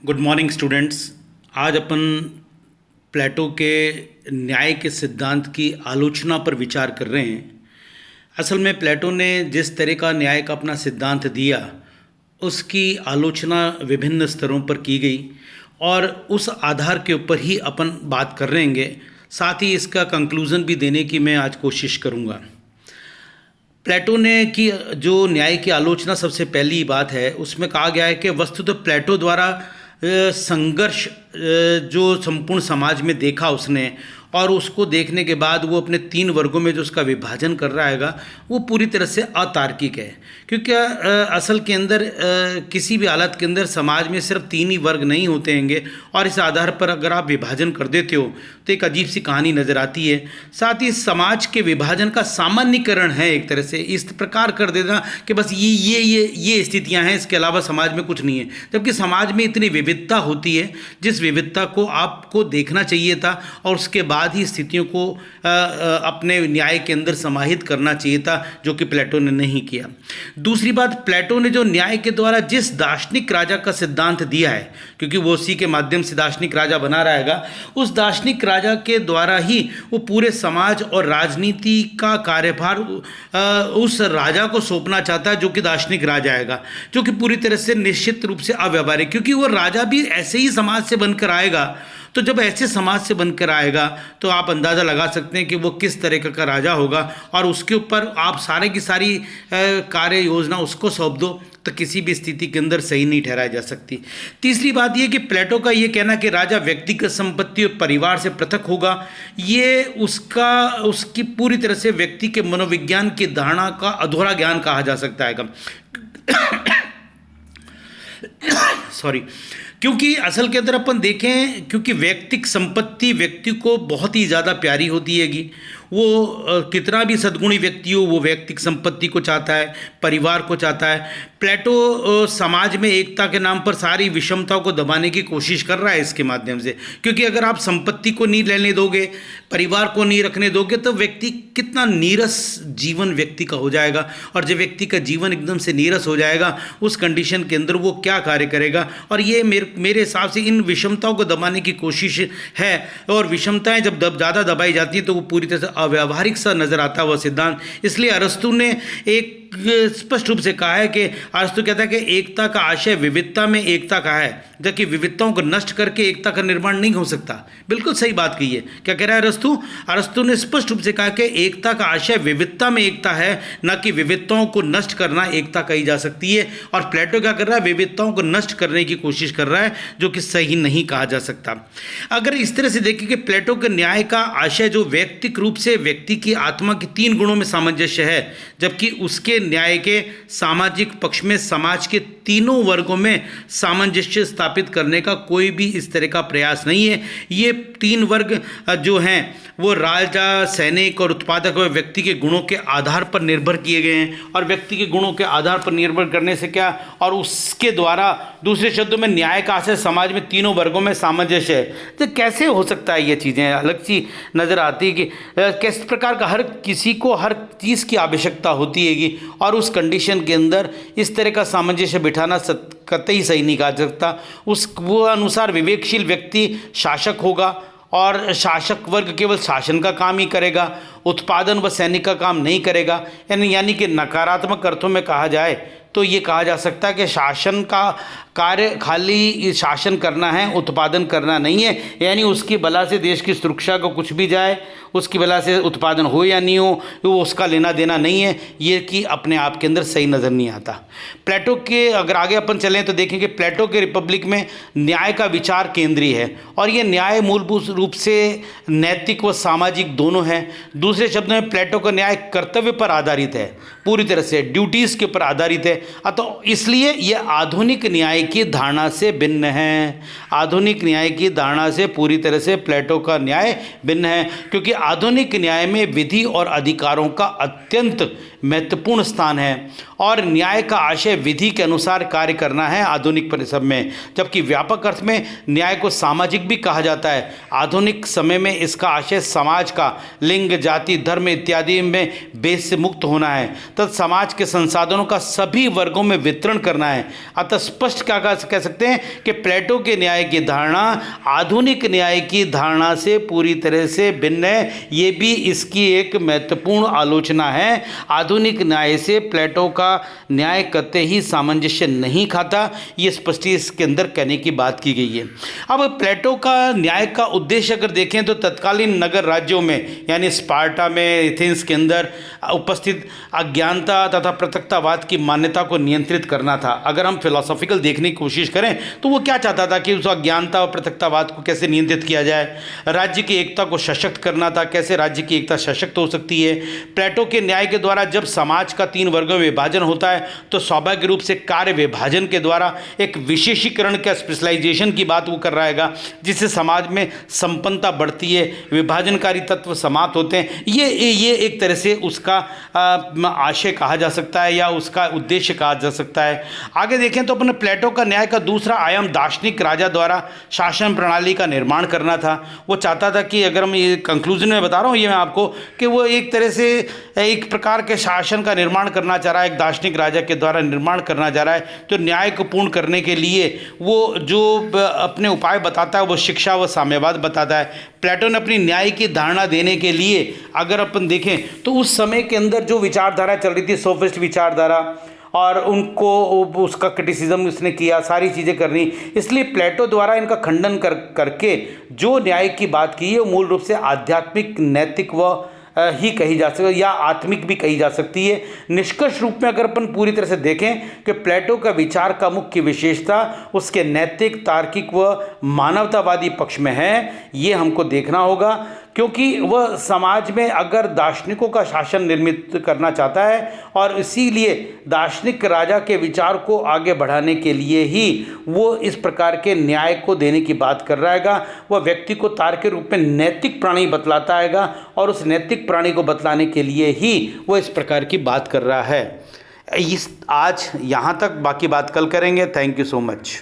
Good morning students. आज अपन प्लेटो के न्याय के सिद्धांत की आलोचना पर विचार कर रहे हैं। असल में प्लेटो ने जिस तरह का न्याय का अपना सिद्धांत दिया उसकी आलोचना विभिन्न स्तरों पर की गई और उस आधार के ऊपर ही अपन बात कर रहे हैं। साथ ही इसका कंक्लूज़न भी देने की मैं आज कोशिश करूँगा। प्लेटो ने की जो न्याय की आलोचना सबसे पहली बात है उसमें कहा गया है कि वस्तुतः प्लेटो द्वारा संघर्ष जो संपूर्ण समाज में देखा उसने, और उसको देखने के बाद वो अपने 3 वर्गों में जो उसका विभाजन कर रहा है वो पूरी तरह से अतार्किक है। क्योंकि असल के अंदर किसी भी हालत के अंदर समाज में सिर्फ 3 ही वर्ग नहीं होते हैं, और इस आधार पर अगर आप विभाजन कर देते हो तो एक अजीब सी कहानी नज़र आती है। साथ ही समाज के विभाजन का सामान्यीकरण है, एक तरह से इस प्रकार कर देना कि बस ये स्थितियाँ हैं, इसके अलावा समाज में कुछ नहीं है। जबकि समाज में इतनी विविधता होती है जिस विविधता को आपको देखना चाहिए था और उसके बाद ही स्थितियों को अपने न्याय के अंदर समाहित करना चाहिए था, जो कि प्लेटो ने नहीं किया। दूसरी बात, प्लेटो ने जो न्याय के द्वारा जिस दार्शनिक राजा का सिद्धांत दिया है, क्योंकि वो उसी के माध्यम से दार्शनिक राजा बना रहेगा, उस दार्शनिक राजा के द्वारा ही वो पूरे समाज और राजनीति का कार्यभार उस राजा को सौंपना चाहता है, जो कि दार्शनिक राजा आएगा, जो कि पूरी तरह से निश्चित रूप से अव्यवहारिक, क्योंकि वो राजा भी ऐसे ही समाज से बनकर आएगा। तो जब ऐसे समाज से बनकर आएगा तो आप अंदाज़ा लगा सकते हैं कि वो किस तरह का राजा होगा, और उसके ऊपर आप सारे की सारी कार्य योजना उसको सौंप दो तो किसी भी स्थिति के अंदर सही नहीं ठहराई जा सकती। तीसरी बात ये कि प्लेटो का ये कहना कि राजा व्यक्तिगत संपत्ति और परिवार से पृथक होगा, ये उसकी पूरी तरह से व्यक्ति के मनोविज्ञान की धारणा का अधूरा ज्ञान कहा जा सकता है। सॉरी, क्योंकि असल के अंदर अपन देखें, क्योंकि व्यक्तिक संपत्ति व्यक्ति को बहुत ही ज़्यादा प्यारी होती हैगी। वो कितना भी सद्गुणी व्यक्ति हो, वो व्यक्तिक संपत्ति को चाहता है, परिवार को चाहता है। प्लेटो समाज में एकता के नाम पर सारी विषमताओं को दबाने की कोशिश कर रहा है इसके माध्यम से, क्योंकि अगर आप संपत्ति को नहीं लेने दोगे, परिवार को नहीं रखने दोगे, तो व्यक्ति कितना नीरस जीवन व्यक्ति का हो जाएगा, और जब व्यक्ति का जीवन एकदम से नीरस हो जाएगा उस कंडीशन के अंदर वो क्या कार्य करेगा। और ये मेरे हिसाब से इन विषमताओं को दबाने की कोशिश है, और विषमताएं जब ज़्यादा दबाई जाती हैं तो वो पूरी तरह से अव्यावहारिक सा नजर आता है वह सिद्धांत। इसलिए अरस्तु ने एक स्पष्ट रूप से कहा है कि अरस्तु कहता है कि एकता का आशय विविधता में एकता का है, जबकि विविधताओं को नष्ट करके एकता का निर्माण नहीं हो सकता। बिल्कुल सही बात कही है। क्या कह रहा है अरस्तु? अरस्तु ने स्पष्ट रूप से कहा कि एकता का आशय विविधता में एकता है, न कि विविधताओं को नष्ट करना एकता कही जा सकती है। और प्लेटो क्या कर रहा है? विविधताओं को नष्ट करने की कोशिश कर रहा है, जो कि सही नहीं कहा जा सकता। अगर इस तरह से देखें कि प्लेटो के न्याय का आशय जो व्यक्तिक रूप से व्यक्ति की आत्मा की 3 गुणों में सामंजस्य है, जबकि उसके न्याय के सामाजिक पक्ष में समाज के तीनों वर्गों में सामंजस्य स्थापित करने का कोई भी इस तरह का प्रयास नहीं है। ये 3 वर्ग जो हैं वो राजा, सैनिक और उत्पादक व व्यक्ति के गुणों के आधार पर निर्भर किए गए हैं, और व्यक्ति के गुणों के आधार पर निर्भर करने से क्या, और उसके द्वारा दूसरे शब्दों में न्याय का आशय समाज में तीनों वर्गों में सामंजस्य है। तो कैसे हो सकता है? ये चीज़ें अलग सी नज़र आती है कि किस प्रकार का हर किसी को हर चीज़ की आवश्यकता होती हैगी, और उस कंडीशन के अंदर इस तरह का सामंजस्य बिठाना कतई सही नहीं कहा सकता। वो अनुसार विवेकशील व्यक्ति शासक होगा, और शासक वर्ग केवल शासन का काम ही करेगा, उत्पादन व सैनिक का काम नहीं करेगा। यानी कि नकारात्मक अर्थों में कहा जाए तो ये कहा जा सकता है कि शासन का कार्य खाली शासन करना है, उत्पादन करना नहीं है। यानी उसकी बला से देश की सुरक्षा को कुछ भी जाए, उसकी बला से उत्पादन हो या नहीं हो, वो उसका लेना देना नहीं है। ये कि अपने आप के अंदर सही नज़र नहीं आता। प्लेटो के अगर आगे अपन चलें तो देखेंगे प्लेटो के रिपब्लिक में न्याय का विचार केंद्रीय है, और ये न्याय मूलभूत रूप से नैतिक व सामाजिक दोनों है। दूसरे शब्दों में प्लेटो का न्याय कर्तव्य पर आधारित है, पूरी तरह से ड्यूटीज़ के ऊपर आधारित है। तो इसलिए यह आधुनिक न्याय की धारणा से भिन्न है। आधुनिक न्याय की धारणा से पूरी तरह से प्लेटो का न्याय भिन्न है, क्योंकि आधुनिक न्याय में विधि और अधिकारों का अत्यंत महत्वपूर्ण स्थान है और न्याय का आशय विधि के अनुसार कार्य करना है आधुनिक परिसर में, जबकि व्यापक अर्थ में न्याय को सामाजिक भी कहा जाता है। आधुनिक समय में इसका आशय समाज का लिंग, जाति, धर्म इत्यादि में भेद से मुक्त होना है तथा समाज के संसाधनों का सभी वर्गों में वितरण करना है। अतः स्पष्ट क्या कह सकते हैं कि प्लेटो के न्याय की धारणा आधुनिक न्याय की धारणा से पूरी तरह से भिन्न है। ये भी इसकी एक महत्वपूर्ण आलोचना है। आधुनिक न्याय से प्लेटो का न्याय करते ही सामंजस्य नहीं खाता, ये स्पष्टी इसके अंदर कहने की बात की गई है। अब प्लेटो का न्याय का उद्देश्य अगर देखें तो तत्कालीन नगर राज्यों में यानी स्पार्टा में, एथेंस के अंदर उपस्थित अज्ञानता तथा पृथकतावाद की मान्यता को नियंत्रित करना था। अगर हम फिलोसॉफिकल देखने की कोशिश करें तो वो क्या चाहता था कि उस अज्ञानता और पृथकतावाद को कैसे नियंत्रित किया जाए, राज्य की एकता को सशक्त करना था, कैसे राज्य की एकता सशक्त हो सकती है। प्लेटो के न्याय के द्वारा जब समाज का 3 वर्गों में विभाजन होता है तो स्वाभाविक रूप से कार्य विभाजन के द्वारा एक विशेषीकरण का स्पेशलाइजेशन की बात वो कर रहा है, जिससे समाज में संपन्नता बढ़ती है, विभाजनकारी तत्व समाप्त होते हैं। ये एक तरह से उसका आशय कहा जा सकता है या उसका उद्देश्य कहा जा सकता है। आगे देखें तो अपने प्लेटो का न्याय का दूसरा आयाम दार्शनिक राजा द्वारा शासन प्रणाली का निर्माण करना था। वो चाहता था कि अगर हम ये कंक्लूजन में बता रहा हूँ ये मैं आपको कि वो एक तरह से एक प्रकार के शासन का निर्माण करना चाह रहा है, एक दार्शनिक राजा के द्वारा निर्माण करना चाह रहा है। तो न्याय को पूर्ण करने के लिए वो जो अपने उपाय बताता है वो शिक्षा व साम्यवाद बताता है। प्लेटो ने अपनी न्याय की धारणा देने के लिए अगर अपन देखें तो उस समय के अंदर जो विचारधारा चल रही थी, सोफिस्ट विचारधारा, और उनको उसका क्रिटिसिज्म उसने किया, सारी चीज़ें करनी। इसलिए प्लेटो द्वारा इनका खंडन करके जो न्याय की बात की है वो मूल रूप से आध्यात्मिक, नैतिक व ही कही जा सकती है या आत्मिक भी कही जा सकती है। निष्कर्ष रूप में अगर अपन पूरी तरह से देखें कि प्लेटो का विचार का मुख्य विशेषता उसके नैतिक, तार्किक व मानवतावादी पक्ष में है, ये हमको देखना होगा, क्योंकि वह समाज में अगर दार्शनिकों का शासन निर्मित करना चाहता है और इसीलिए दार्शनिक राजा के विचार को आगे बढ़ाने के लिए ही वो इस प्रकार के न्याय को देने की बात कर रहा है। वह व्यक्ति को तार्किक रूप में नैतिक प्राणी बतलाता है और उस नैतिक प्राणी को बतलाने के लिए ही वो इस प्रकार की बात कर रहा है। आज यहाँ तक, बाकी बात कल करेंगे। Thank you so much.